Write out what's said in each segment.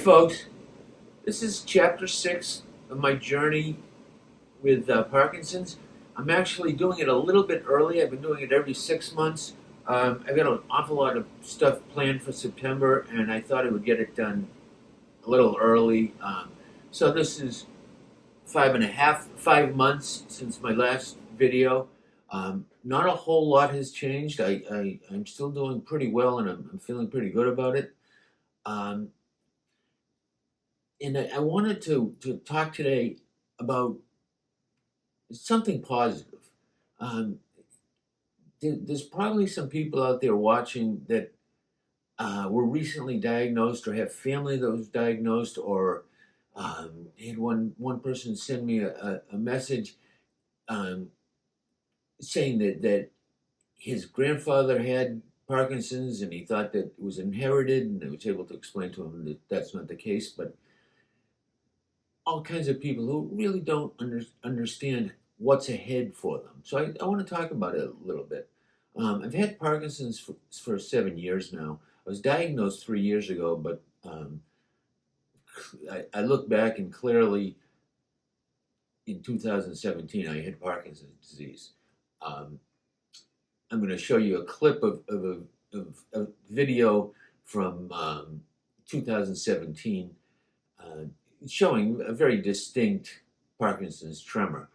folks. This is chapter 6 of my journey with Parkinson's. I'm actually doing it a little bit early. I've been doing it every 6 months. I've got an awful lot of stuff planned for September, and I thought I would get it done a little early. So this is 5 months since my last video. Not a whole lot has changed. I'm still doing pretty well, and I'm feeling pretty good about it. Um, and I wanted to talk today about something positive. Um, there's probably some people out there watching that were recently diagnosed or have family that was diagnosed, or had one person send me a message um, saying that his grandfather had Parkinson's and he thought that it was inherited, and I was able to explain to him that that's not the case, but all kinds of people who really don't understand what's ahead for them. So I want to talk about it a little bit. I've had Parkinson's for 7 years now. I was diagnosed 3 years ago, but I look back and clearly in 2017 I had Parkinson's disease. Um, I'm going to show you a clip of a video from 2017 showing a very distinct Parkinson's tremor.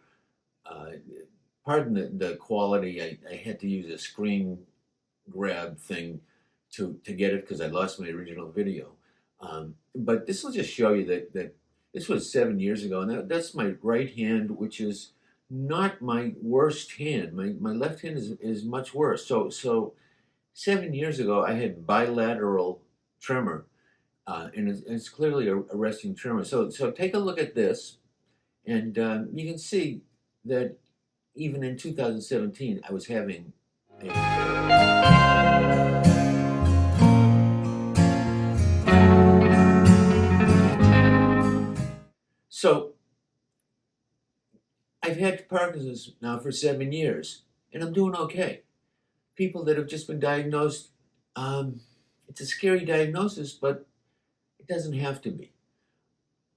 Pardon the quality. I had to use a screen grab thing to get it because I lost my original video. But this will just show you that this was 7 years ago, and that's my right hand, which is not my worst hand. My left hand is much worse. So 7 years ago, I had bilateral tremor, and it's clearly a resting tremor. So take a look at this, and you can see that even in 2017, I was having So I've had Parkinson's now for 7 years, and I'm doing okay. People that have just been diagnosed, it's a scary diagnosis, but it doesn't have to be.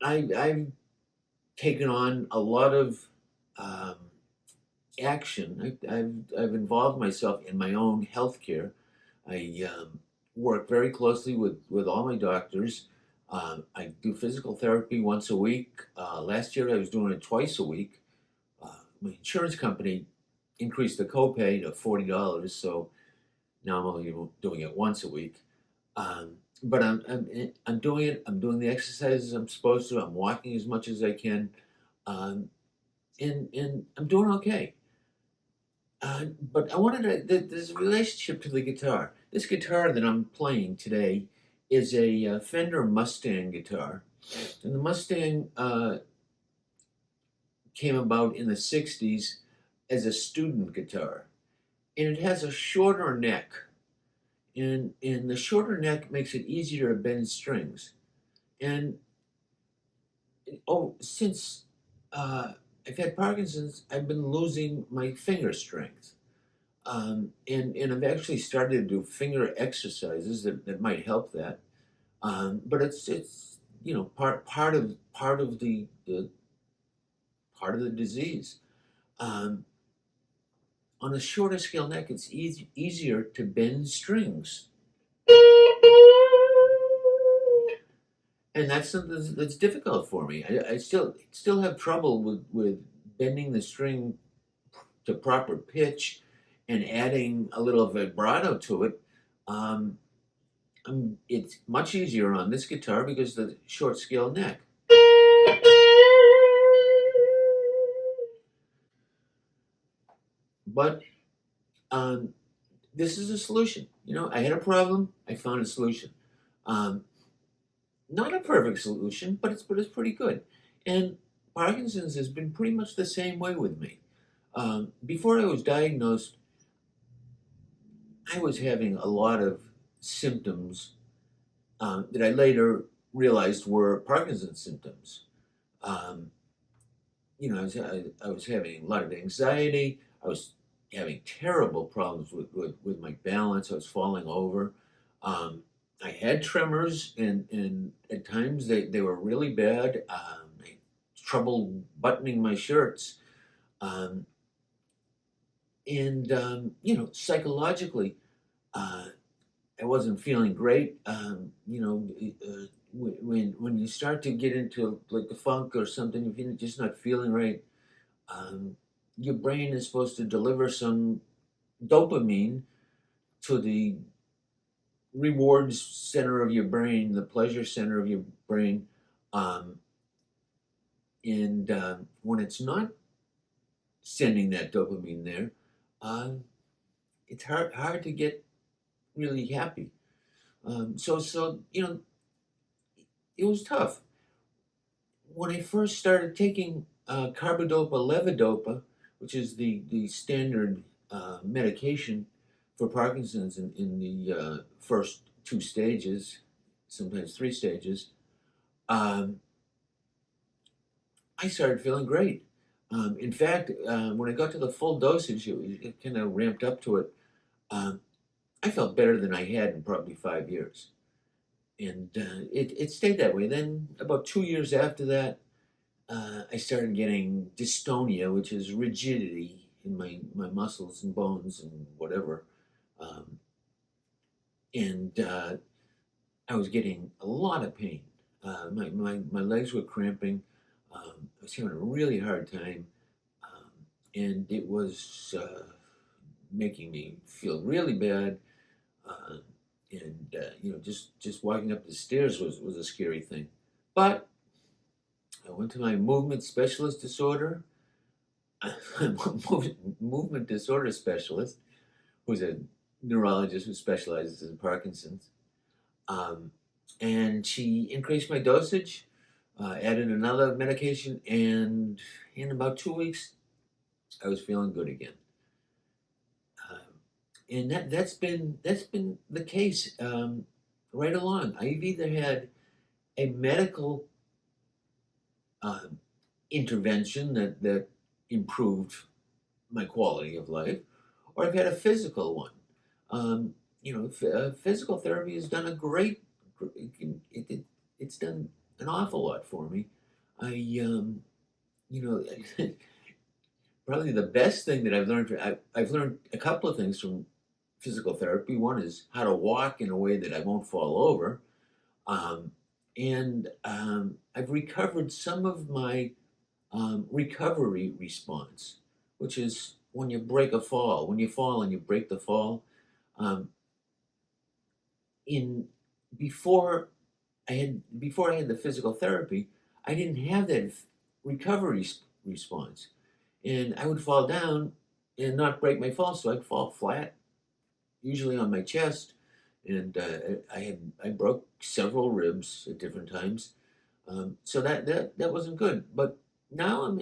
I've taken on a lot of action. I've involved myself in my own health care. I work very closely with all my doctors. I do physical therapy once a week. Last year I was doing it twice a week. My insurance company increased the copay to $40, so now I'm only doing it once a week. But I'm doing it. I'm doing the exercises I'm supposed to. I'm walking as much as I can, and I'm doing okay. But I wanted to. There's a relationship to the guitar. This guitar that I'm playing today is a Fender Mustang guitar, and the Mustang came about in the '60s as a student guitar, and it has a shorter neck. And the shorter neck makes it easier to bend strings. And since I've had Parkinson's, I've been losing my finger strength. And I've actually started to do finger exercises that might help that. But it's part of the part of the disease. On a shorter scale neck, it's easier to bend strings. And that's something that's difficult for me. I still have trouble with bending the string to proper pitch and adding a little vibrato to it. It's much easier on this guitar because of the short scale neck. But this is a solution. I had a problem. I found a solution. Not a perfect solution, but it's pretty good. And Parkinson's has been pretty much the same way with me. Before I was diagnosed, I was having a lot of symptoms that I later realized were Parkinson's symptoms. I was having a lot of anxiety. I was having terrible problems with my balance. I was falling over. I had tremors, and at times they were really bad. I had trouble buttoning my shirts. Um, and, psychologically, uh, I wasn't feeling great. When you start to get into like the funk or something, if you're just not feeling right, um, your brain is supposed to deliver some dopamine to the rewards center of your brain, the pleasure center of your brain, um, and when it's not sending that dopamine there, uh, it's hard to get really happy. So it was tough when I first started taking carbidopa levodopa, which is the standard medication for Parkinson's in the first two stages, sometimes three stages. Um, I started feeling great. In fact, when I got to the full dosage, it kind of ramped up to it. Um, I felt better than I had in probably 5 years. And it stayed that way. Then, about 2 years after that, I started getting dystonia, which is rigidity in my muscles and bones and whatever. Um, and I was getting a lot of pain. My legs were cramping. I was having a really hard time. Um, and it was making me feel really bad. Uh, and just walking up the stairs was a scary thing. But I went to my movement specialist disorder, movement disorder specialist, who's a neurologist who specializes in Parkinson's. Um, and she increased my dosage, added another medication, and in about 2 weeks, I was feeling good again. Um, and that's been the case right along. I've either had a medical um, intervention that improved my quality of life, or I've had a physical one. Physical therapy has done a great. It's done an awful lot for me. I, you know, Probably the best thing that I've learned. I've learned a couple of things from physical therapy. One is how to walk in a way that I won't fall over, um, and I've recovered some of my recovery response, which is when you break a fall, when you fall and you break the fall. Um, in before I had the physical therapy, I didn't have that recovery response, and I would fall down and not break my fall, so I'd fall flat, usually on my chest, and I broke several ribs at different times. So that wasn't good. But now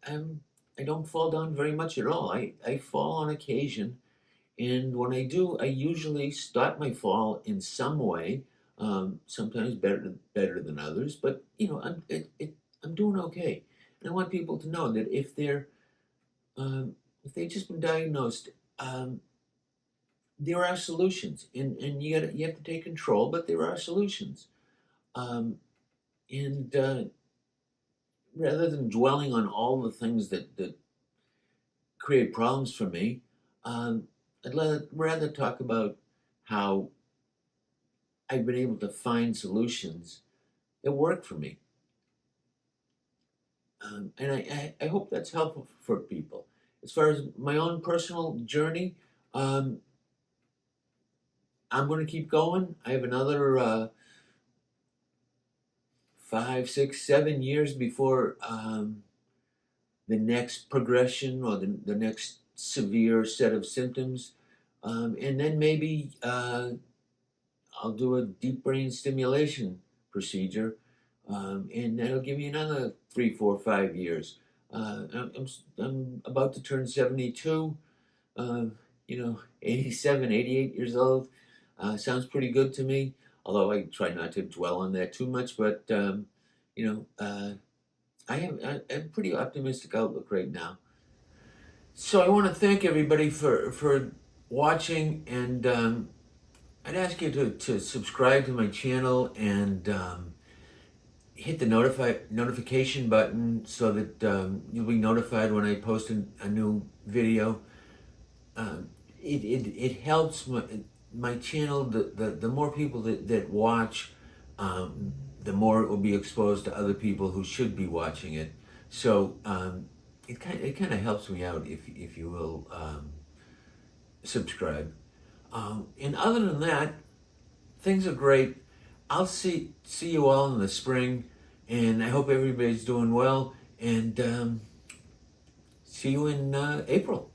I don't fall down very much at all. I fall on occasion, and when I do, I usually stop my fall in some way. Sometimes better than others, but I'm doing okay. And I want people to know that if they've just been diagnosed, um, there are solutions, and you have to take control, but there are solutions. Um, and Rather than dwelling on all the things that create problems for me, I'd rather talk about how I've been able to find solutions that work for me. And I hope that's helpful for people. As far as my own personal journey, um, I'm going to keep going. I have another 5, 6, 7 years before the next progression or the next severe set of symptoms. And then maybe I'll do a deep brain stimulation procedure, and that'll give me another 3, 4, 5 years. I'm about to turn 72, 87, 88 years old. Sounds pretty good to me, although I try not to dwell on that too much. But, you know, uh, I have a pretty optimistic outlook right now. So I want to thank everybody for watching, and I'd ask you to subscribe to my channel and hit the notification button so that you'll be notified when I post a new video. It helps my channel. The more people that watch, the more it will be exposed to other people who should be watching it. So it kind of helps me out if you will subscribe. And other than that, things are great. I'll see you all in the spring, and I hope everybody's doing well. And see you in April.